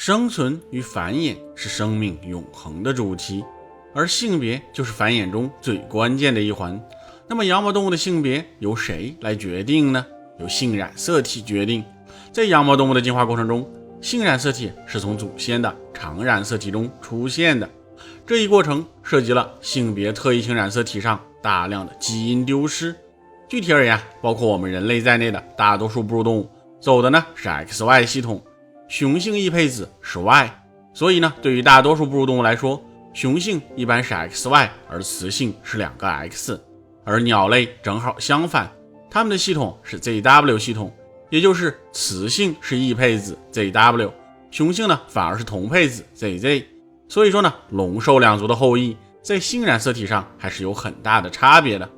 生存与繁衍是生命永恒的主题，而性别就是繁衍中最关键的一环。那么羊毛动物的性别由谁来决定呢？由性染色体决定。在羊毛动物的进化过程中，性染色体是从祖先的常染色体中出现的，这一过程涉及了性别特异性染色体上大量的基因丢失。具体而言，包括我们人类在内的大多数哺乳动物走的呢是 XY 系统，雄性异配子是 Y， 所以呢，对于大多数哺乳动物来说，雄性一般是 XY， 而雌性是2个 X。而鸟类正好相反，它们的系统是 ZW 系统，也就是雌性是异配子 ZW， 雄性呢反而是同配子 ZZ。所以说呢，龙兽两族的后裔在性染色体上还是有很大的差别的。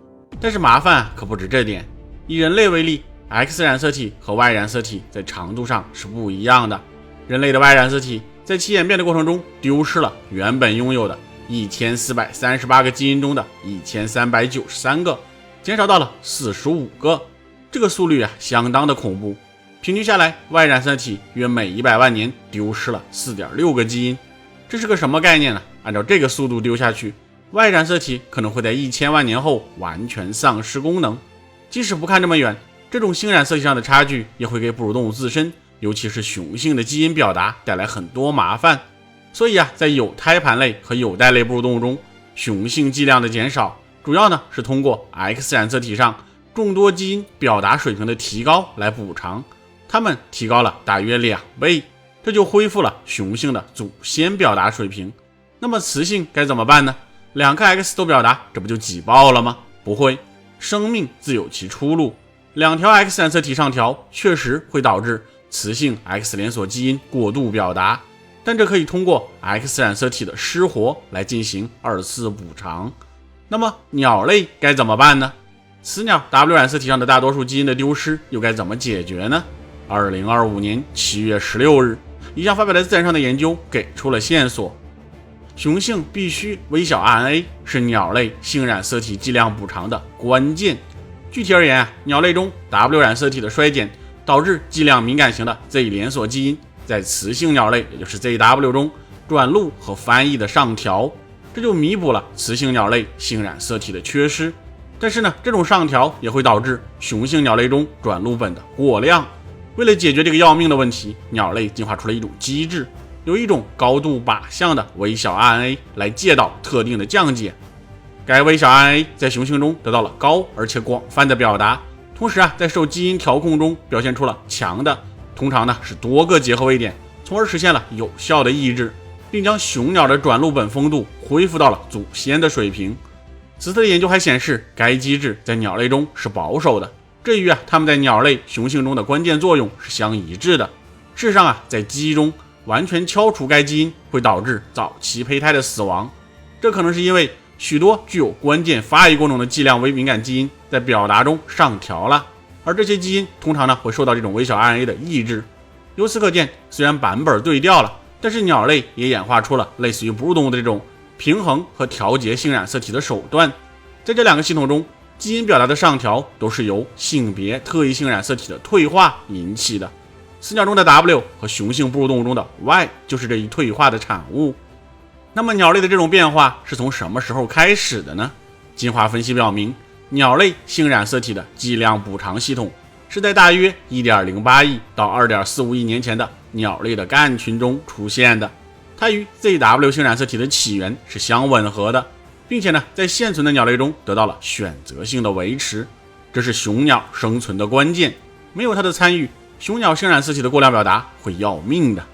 但是麻烦可不止这点，以人类为例， X 染色体和 Y 染色体在长度上是不一样的。人类的 Y 染色体在其演变的过程中丢失了原本拥有的1438个基因中的1393个，减少到了45个。这个速率相当的恐怖。平均下来， Y 染色体约每100万年丢失了 4.6 个基因。这是个什么概念呢？按照这个速度丢下去， Y 染色体可能会在1000万年后完全丧失功能。即使不看这么远，这种性染色体上的差距也会给哺乳动物自身，尤其是雄性的基因表达带来很多麻烦。所以在有胎盘类和有袋类哺乳动物中，雄性剂量的减少主要呢是通过 X 染色体上众多基因表达水平的提高来补偿，它们提高了大约2倍，这就恢复了雄性的祖先表达水平。那么雌性该怎么办呢？2个 X 都表达，这不就挤爆了吗？不会，生命自有其出路。2条 X 染色体上调确实会导致雌性 X 连锁基因过度表达，但这可以通过 X 染色体的失活来进行2次补偿。那么鸟类该怎么办呢？雌鸟 W 染色体上的大多数基因的丢失又该怎么解决呢？2025年7月16日，一项发表在自然上的研究给出了线索。雄性必须微小 RNA 是鸟类性染色体剂量补偿的关键。具体而言，鸟类中 W 染色体的衰减导致剂量敏感型的 Z 连锁基因在雌性鸟类，也就是 ZW 中转录和翻译的上调，这就弥补了雌性鸟类性染色体的缺失。但是呢，这种上调也会导致雄性鸟类中转录本的过量。为了解决这个要命的问题，鸟类进化出了一种机制，有一种高度靶向的微小 RNA 来介导特定的降解。该微小 RNA 在雄性中得到了高而且广泛的表达，同时在受基因调控中表现出了强的，通常是多个结合位点，从而实现了有效的抑制，并将雄鸟的转录本丰度恢复到了祖先的水平。此次的研究还显示，该机制在鸟类中是保守的，这与它们在鸟类雄性中的关键作用是相一致的。事实上在鸡中完全敲除该基因会导致早期胚胎的死亡，这可能是因为许多具有关键发育功能的剂量微敏感基因在表达中上调了，而这些基因通常会受到这种微小 RNA 的抑制。由此可见，虽然版本对调了，但是鸟类也演化出了类似于哺乳动物的这种平衡和调节性染色体的手段。在这2个系统中，基因表达的上调都是由性别特异性染色体的退化引起的。雌鸟中的 W 和雄性哺乳动物中的 Y 就是这一退化的产物。那么鸟类的这种变化是从什么时候开始的呢？进化分析表明，鸟类性染色体的剂量补偿系统是在大约 1.08 亿到 2.45 亿年前的鸟类的干群中出现的。它与 ZW 性染色体的起源是相吻合的，并且在现存的鸟类中得到了选择性的维持，这是雄鸟生存的关键。没有它的参与，雄鸟性染色体的过量表达会要命的。